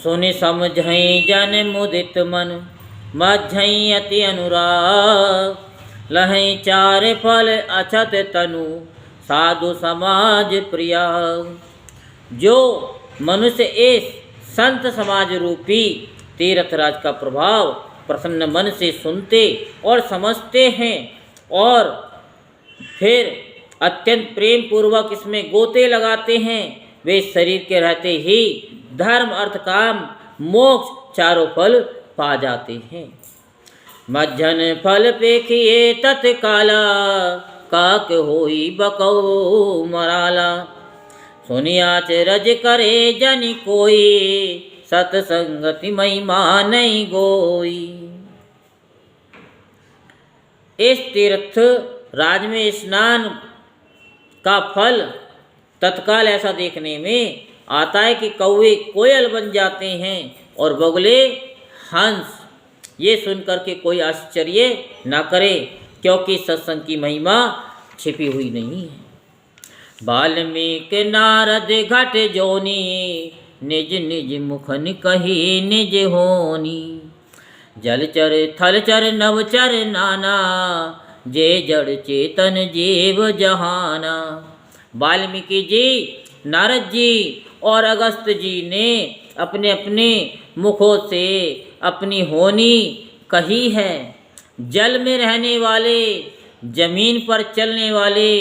सुनि समझई जन मुदित मन, मझई अति अनुराग। लहई चार फल अछत तनु, साधु समाज प्रिया। जो मनुष्य इस संत समाज रूपी तीर्थराज का प्रभाव प्रसन्न मन से सुनते और समझते हैं और फिर अत्यंत प्रेम पूर्वक इसमें गोते लगाते हैं, वे शरीर के रहते ही धर्म अर्थ काम मोक्ष चारों फल पा जाते हैं। मज्जन फल पेखिए तत्काला, काक होई बकौ मराला। सुनियाच रज करे जन कोई, सतसंगति महिमा नहीं गोई। इस तीर्थ राज में स्नान का फल तत्काल ऐसा देखने में आता है कि कौवे कोयल बन जाते हैं और बगुले हंस। ये सुनकर के कोई आश्चर्य ना करे, क्योंकि सत्संग की महिमा छिपी हुई नहीं है। वाल्मीकि नारद घट जोनी, निज निज मुखन कही निज होनी। जलचर थलचर नवचर नाना, जे जड़ चेतन जीव जहाना। वाल्मीकि जी, नारद जी और अगस्त जी ने अपने अपने मुखों से अपनी होनी कही है। जल में रहने वाले, जमीन पर चलने वाले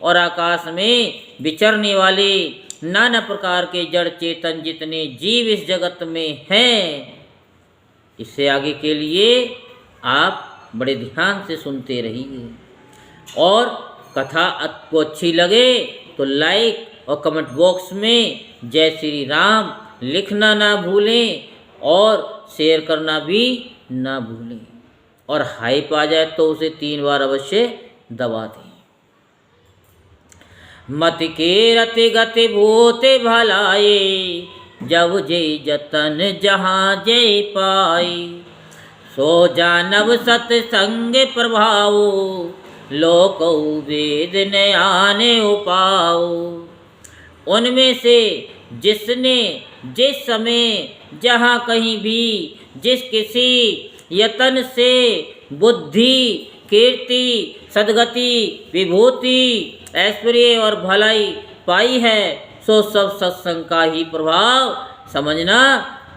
और आकाश में विचरने वाले नाना प्रकार के जड़ चेतन जितने जीव इस जगत में हैं, इससे आगे के लिए आप बड़े ध्यान से सुनते रहिए। और कथा आपको अच्छी लगे तो लाइक और कमेंट बॉक्स में जय श्री राम लिखना ना भूलें और शेयर करना भी ना भूलें। और हाइप आ जाए तो उसे 3 बार अवश्य दबा दें। मत के रति गति भूते भलाए, जब जे जतन जहाँ जे पाई। सो जानव सत्संग प्रभाव, लोक वेद न आने उपाओ। उनमें से जिसने जिस समय जहाँ कहीं भी जिस किसी यतन से बुद्धि कीर्ति सद्गति विभूति ऐश्वर्य और भलाई पाई है, सो सब सत्संग का ही प्रभाव समझना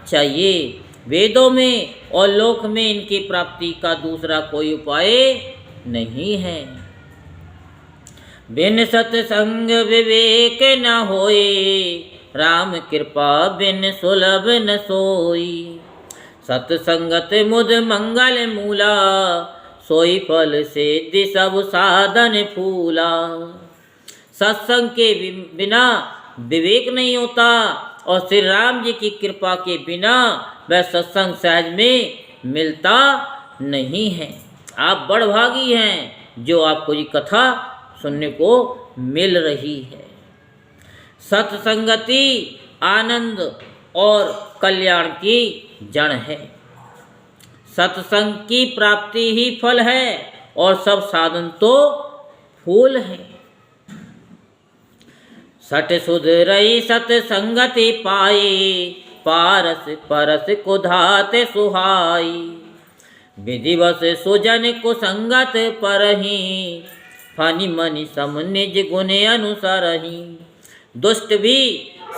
चाहिए। वेदों में और लोक में इनकी प्राप्ति का दूसरा कोई उपाय नहीं है। बिन सत्संग विवेक न होए, राम कृपा बिन सुलभ न सोई। सत्संगत मुद मंगल मूला, सोई फल सिद्धि सब साधन फूला। सत्संग के बिना विवेक नहीं होता और श्री राम जी की कृपा के बिना वह सत्संग सहज में मिलता नहीं है। आप बड़भागी हैं जो आपको ये कथा सुनने को मिल रही है। सत्संगति आनंद और कल्याण की जड़ है। सत्संग की प्राप्ति ही फल है और सब साधन तो फूल है। सट सुध रही सत्संगति पाई, पारस परस कुधाते सुहाई। विधिवश सुजन कुसंगत परही, फनि मनि सम निज गुण अनुसरही। दुष्ट भी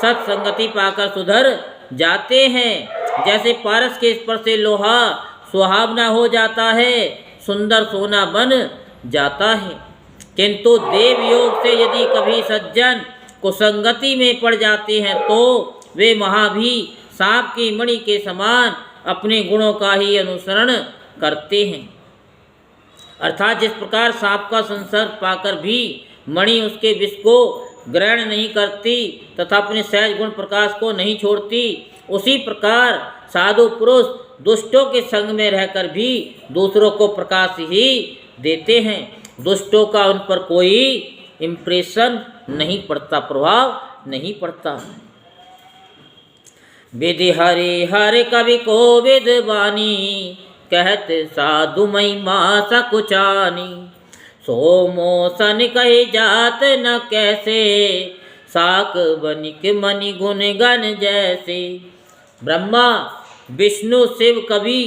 सत्संगति पाकर सुधर जाते हैं। जैसे पारस के स्पर्श से लोहा सुहावना हो जाता है, सुंदर सोना बन जाता है। किंतु देव योग से यदि कभी सज्जन कुसंगति में पड़ जाते हैं तो वे वहाँ भी सांप की मणि के समान अपने गुणों का ही अनुसरण करते हैं। अर्थात जिस प्रकार सांप का संसर्ग पाकर भी मणि उसके विष को ग्रहण नहीं करती तथा अपने सहज गुण प्रकाश को नहीं छोड़ती, उसी प्रकार साधु पुरुष दुष्टों के संग में रहकर भी दूसरों को प्रकाश ही देते हैं। दुष्टों का उन पर कोई इम्प्रेशन नहीं पड़ता, प्रभाव नहीं पड़ता। विधि हरि हर कवि को विद्वानी, कहत साधु महिमा सकुचानी। सो मोसन कही जात न कैसे, साक बनिक मनि गुण गण जैसे। ब्रह्मा, विष्णु, शिव, कवि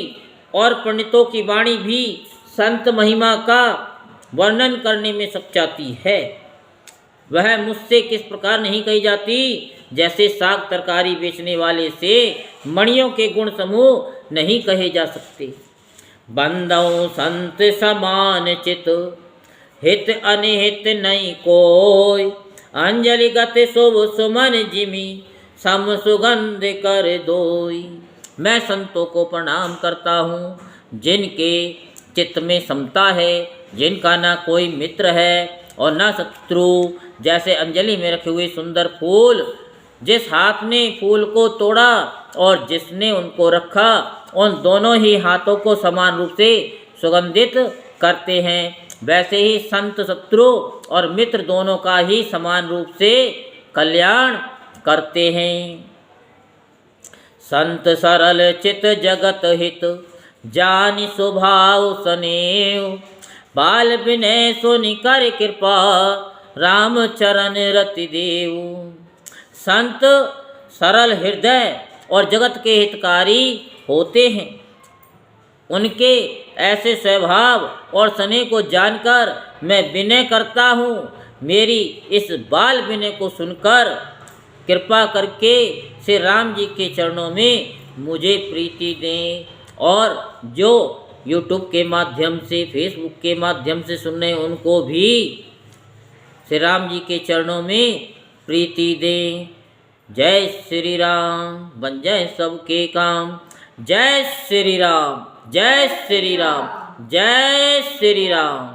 और पंडितों की वाणी भी संत महिमा का वर्णन करने में सच्चाती है। वह मुझसे किस प्रकार नहीं कही जाती, जैसे साग तरकारी बेचने वाले से मणियों के गुण समूह नहीं कहे जा सकते। बंदौ संत समान चित, हित अनिहित नहीं कोय, अंजलि गत शुभ सुमन जिमि, सम सुगंध कर दोई। मैं संतों को प्रणाम करता हूँ, जिनके चित्त में समता है, जिनका ना कोई मित्र है और ना शत्रु। जैसे अंजलि में रखे हुए सुंदर फूल, जिस हाथ ने फूल को तोड़ा और जिसने उनको रखा, उन दोनों ही हाथों को समान रूप से सुगंधित करते हैं, वैसे ही संत शत्रु और मित्र दोनों का ही समान रूप से कल्याण करते हैं। संत सरल चित जगत हित, जानि स्वभाव सनेव, बाल विनय सुनि कर कृपा, राम चरण रति देव। संत सरल हृदय और जगत के हितकारी होते हैं। उनके ऐसे स्वभाव और स्नेह को जानकर मैं विनय करता हूँ। मेरी इस बाल विनय को सुनकर कृपा करके श्री राम जी के चरणों में मुझे प्रीति दें, और जो YouTube के माध्यम से, फेसबुक के माध्यम से सुन रहे हैं, उनको भी श्री राम जी के चरणों में प्रीति दें। जय श्री राम, बन जाए सबके काम। जय श्री राम, जय श्री राम, जय श्री राम।